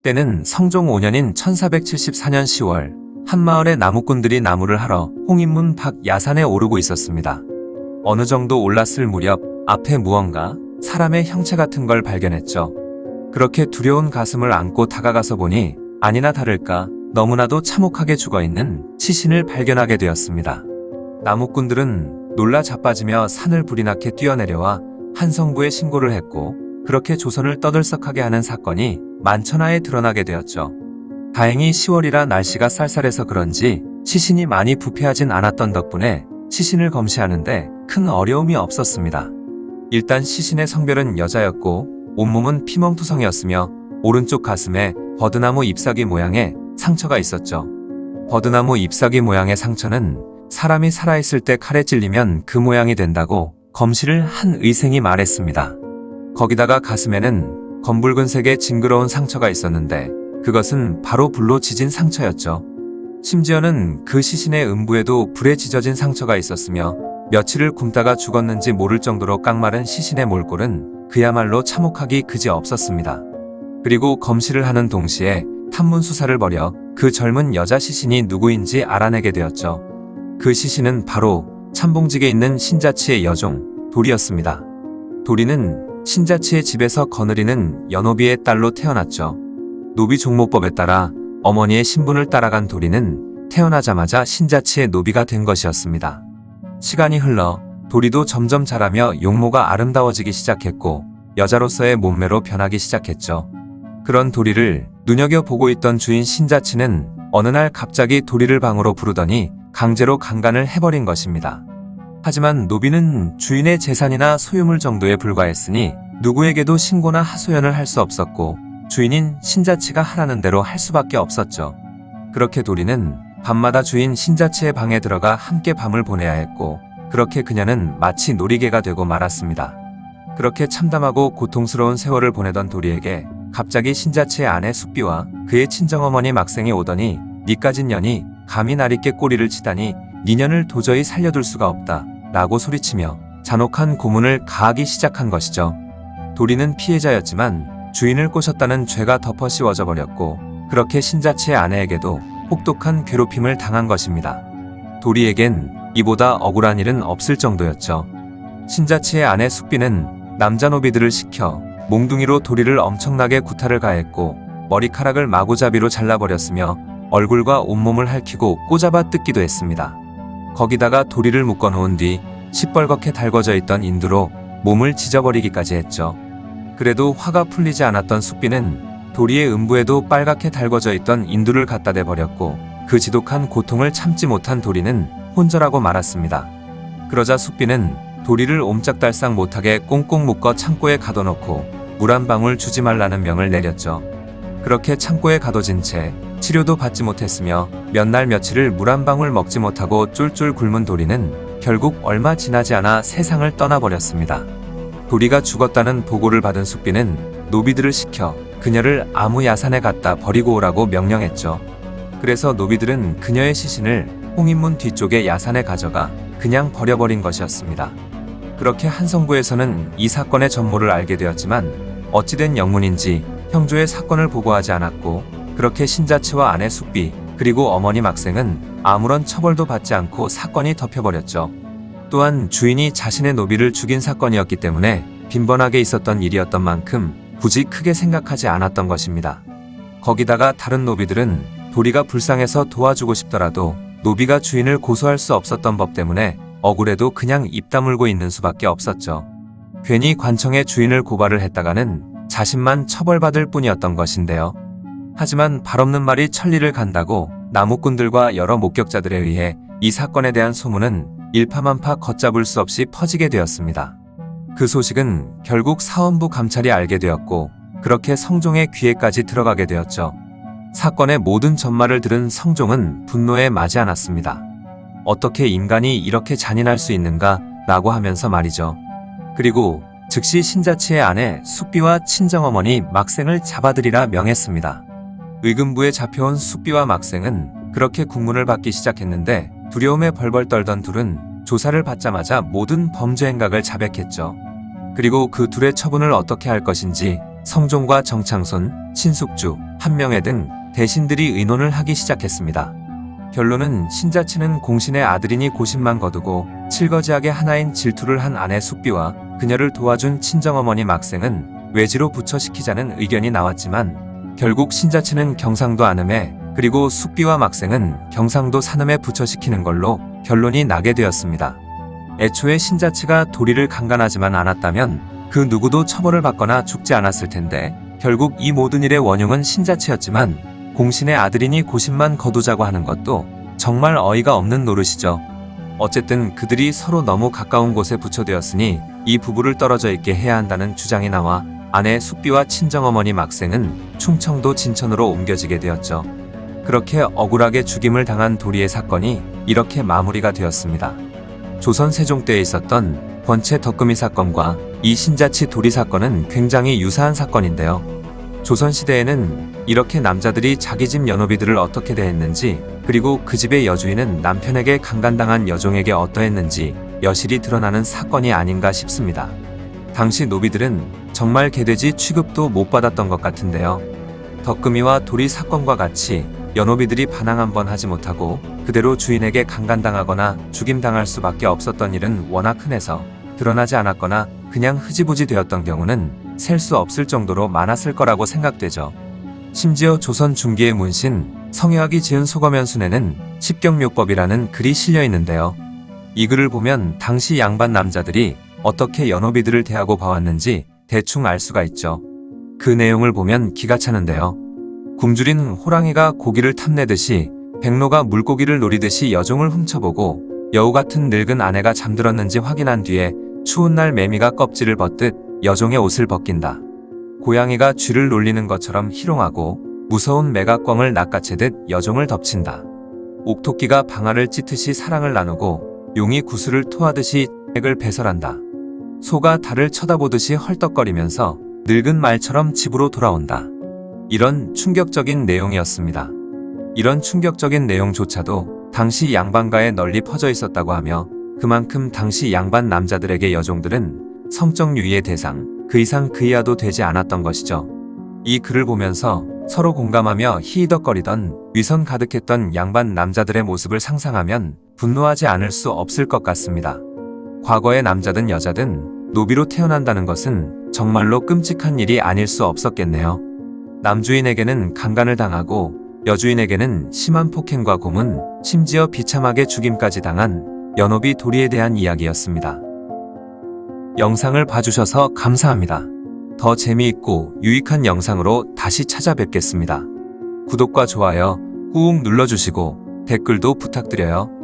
때는 성종 5년인 1474년 10월 한마을의 나무꾼들이 나무를 하러 홍인문 밖 야산에 오르고 있었습니다. 어느 정도 올랐을 무렵 앞에 무언가 사람의 형체 같은 걸 발견했죠. 그렇게 두려운 가슴을 안고 다가가서 보니 아니나 다를까 너무나도 참혹하게 죽어있는 시신을 발견하게 되었습니다. 나무꾼들은 놀라 자빠지며 산을 불이 나게 뛰어내려와 한성부에 신고를 했고 그렇게 조선을 떠들썩하게 하는 사건이 만천하에 드러나게 되었죠. 다행히 10월이라 날씨가 쌀쌀해서 그런지 시신이 많이 부패하진 않았던 덕분에 시신을 검시하는데 큰 어려움이 없었습니다. 일단 시신의 성별은 여자였고 온몸은 피멍투성이었으며 오른쪽 가슴에 버드나무 잎사귀 모양의 상처가 있었죠. 버드나무 잎사귀 모양의 상처는 사람이 살아있을 때 칼에 찔리면 그 모양이 된다고 검시를 한 의생이 말했습니다. 거기다가 가슴에는 검붉은색의 징그러운 상처가 있었는데 그것은 바로 불로 지진 상처였죠. 심지어는 그 시신의 음부에도 불에 지져진 상처가 있었으며 며칠을 굶다가 죽었는지 모를 정도로 깡마른 시신의 몰골은 그야말로 참혹하기 그지없었습니다. 그리고 검시를 하는 동시에 탐문 수사를 벌여 그 젊은 여자 시신이 누구인지 알아내게 되었죠. 그 시신은 바로 참봉직에 있는 신자치의 여종 도리였습니다. 도리는 신자치의 집에서 거느리는 연호비의 딸로 태어났죠. 노비 종모법에 따라 어머니의 신분을 따라간 도리는 태어나자마자 신자치의 노비가 된 것이었습니다. 시간이 흘러 도리도 점점 자라며 용모가 아름다워지기 시작했고 여자로서의 몸매로 변하기 시작했죠. 그런 도리를 눈여겨보고 있던 주인 신자치는 어느 날 갑자기 도리를 방으로 부르더니 강제로 강간을 해버린 것입니다. 하지만 노비는 주인의 재산이나 소유물 정도에 불과했으니 누구에게도 신고나 하소연을 할 수 없었고 주인인 신자치가 하라는 대로 할 수밖에 없었죠. 그렇게 도리는 밤마다 주인 신자치의 방에 들어가 함께 밤을 보내야 했고 그렇게 그녀는 마치 놀이개가 되고 말았습니다. 그렇게 참담하고 고통스러운 세월을 보내던 도리에게 갑자기 신자치의 아내 숙비와 그의 친정어머니 막생이 오더니 니까진 년이 감히 나리께 꼬리를 치다니 니년을 도저히 살려둘 수가 없다 라고 소리치며 잔혹한 고문을 가하기 시작한 것이죠. 도리는 피해자였지만 주인을 꼬셨다는 죄가 덮어 씌워져 버렸고 그렇게 신자치의 아내에게도 혹독한 괴롭힘을 당한 것입니다. 도리에겐 이보다 억울한 일은 없을 정도였죠. 신자치의 아내 숙비는 남자 노비들을 시켜 몽둥이로 도리를 엄청나게 구타를 가했고 머리카락을 마구잡이로 잘라버렸으며 얼굴과 온몸을 핥히고 꼬잡아 뜯기도 했습니다. 거기다가 도리를 묶어놓은 뒤 시뻘겋게 달궈져 있던 인두로 몸을 찢어버리기까지 했죠. 그래도 화가 풀리지 않았던 숙비는 도리의 음부에도 빨갛게 달궈져 있던 인두를 갖다 대버렸고 그 지독한 고통을 참지 못한 도리는 혼절하고 말았습니다. 그러자 숙비는 도리를 옴짝달싹 못하게 꽁꽁 묶어 창고에 가둬놓고 물 한 방울 주지 말라는 명을 내렸죠. 그렇게 창고에 가둬진 채 치료도 받지 못했으며 몇 날 며칠을 물 한 방울 먹지 못하고 쫄쫄 굶은 도리는 결국 얼마 지나지 않아 세상을 떠나버렸습니다. 도리가 죽었다는 보고를 받은 숙비는 노비들을 시켜 그녀를 아무 야산에 갖다 버리고 오라고 명령했죠. 그래서 노비들은 그녀의 시신을 홍인문 뒤쪽의 야산에 가져가 그냥 버려버린 것이었습니다. 그렇게 한성부에서는 이 사건의 전모를 알게 되었지만 어찌된 영문인지 형조의 사건을 보고하지 않았고 그렇게 신자치와 아내 숙비 그리고 어머니 막생은 아무런 처벌도 받지 않고 사건이 덮여버렸죠. 또한 주인이 자신의 노비를 죽인 사건이었기 때문에 빈번하게 있었던 일이었던 만큼 굳이 크게 생각하지 않았던 것입니다. 거기다가 다른 노비들은 도리가 불쌍해서 도와주고 싶더라도 노비가 주인을 고소할 수 없었던 법 때문에 억울해도 그냥 입 다물고 있는 수밖에 없었죠. 괜히 관청에 주인을 고발을 했다가는 자신만 처벌받을 뿐이었던 것인데요. 하지만 발없는 말이 천리를 간다고 나무꾼들과 여러 목격자들에 의해 이 사건에 대한 소문은 일파만파 걷잡을 수 없이 퍼지게 되었습니다. 그 소식은 결국 사원부 감찰이 알게 되었고 그렇게 성종의 귀에까지 들어가게 되었죠. 사건의 모든 전말을 들은 성종은 분노에 마지 않았습니다. 어떻게 인간이 이렇게 잔인할 수 있는가 라고 하면서 말이죠. 그리고 즉시 신자치의 아내 숙비와 친정어머니 막생을 잡아들이라 명했습니다. 의금부에 잡혀온 숙비와 막생은 그렇게 국문을 받기 시작했는데 두려움에 벌벌 떨던 둘은 조사를 받자마자 모든 범죄 행각을 자백했죠. 그리고 그 둘의 처분을 어떻게 할 것인지 성종과 정창손, 신숙주, 한명회 등 대신들이 의논을 하기 시작했습니다. 결론은 신자치는 공신의 아들이니 고심만 거두고 칠거지하게 하나인 질투를 한 아내 숙비와 그녀를 도와준 친정어머니 막생은 외지로 부처시키자는 의견이 나왔지만 결국 신자치는 경상도 안음에 그리고 숙비와 막생은 경상도 산음에 부처시키는 걸로 결론이 나게 되었습니다. 애초에 신자치가 도리를 강간하지만 않았다면 그 누구도 처벌을 받거나 죽지 않았을 텐데 결국 이 모든 일의 원흉은 신자치였지만 공신의 아들이니 고심만 거두자고 하는 것도 정말 어이가 없는 노릇이죠. 어쨌든 그들이 서로 너무 가까운 곳에 부처되었으니 이 부부를 떨어져 있게 해야 한다는 주장이 나와 아내 숙비와 친정어머니 막생은 충청도 진천으로 옮겨지게 되었죠. 그렇게 억울하게 죽임을 당한 도리의 사건이 이렇게 마무리가 되었습니다. 조선 세종 때에 있었던 권채 덕금이 사건과 이 신자치 도리 사건은 굉장히 유사한 사건인데요. 조선시대에는 이렇게 남자들이 자기 집 연호비들을 어떻게 대했는지 그리고 그 집의 여주인은 남편에게 강간당한 여종에게 어떠했는지 여실히 드러나는 사건이 아닌가 싶습니다. 당시 노비들은 정말 개돼지 취급도 못 받았던 것 같은데요. 덕금이와 도리 사건과 같이 연호비들이 반항 한번 하지 못하고 그대로 주인에게 강간당하거나 죽임당할 수밖에 없었던 일은 워낙 흔해서 드러나지 않았거나 그냥 흐지부지 되었던 경우는 셀 수 없을 정도로 많았을 거라고 생각되죠. 심지어 조선 중기의 문신 성효학이 지은 소거면순에는 십경묘법이라는 글이 실려 있는데요. 이 글을 보면 당시 양반 남자들이 어떻게 연호비들을 대하고 봐왔는지 대충 알 수가 있죠. 그 내용을 보면 기가 차는데요. 굶주린 호랑이가 고기를 탐내듯이 백로가 물고기를 노리듯이 여종을 훔쳐보고 여우 같은 늙은 아내가 잠들었는지 확인한 뒤에 추운 날 매미가 껍질을 벗듯 여종의 옷을 벗긴다. 고양이가 쥐를 놀리는 것처럼 희롱하고 무서운 매각광을 낚아채듯 여종을 덮친다. 옥토끼가 방아를 찢듯이 사랑을 나누고 용이 구슬을 토하듯이 액을 배설한다. 소가 달을 쳐다보듯이 헐떡거리면서 늙은 말처럼 집으로 돌아온다. 이런 충격적인 내용이었습니다. 이런 충격적인 내용조차도 당시 양반가에 널리 퍼져 있었다고 하며 그만큼 당시 양반 남자들에게 여종들은 성적 유의의 대상, 그 이상 그 이하도 되지 않았던 것이죠. 이 글을 보면서 서로 공감하며 히히덕거리던 위선 가득했던 양반 남자들의 모습을 상상하면 분노하지 않을 수 없을 것 같습니다. 과거의 남자든 여자든 노비로 태어난다는 것은 정말로 끔찍한 일이 아닐 수 없었겠네요. 남주인에게는 강간을 당하고 여주인에게는 심한 폭행과 고문, 심지어 비참하게 죽임까지 당한 연호비 도리에 대한 이야기였습니다. 영상을 봐주셔서 감사합니다. 더 재미있고 유익한 영상으로 다시 찾아뵙겠습니다. 구독과 좋아요 꾹 눌러주시고 댓글도 부탁드려요.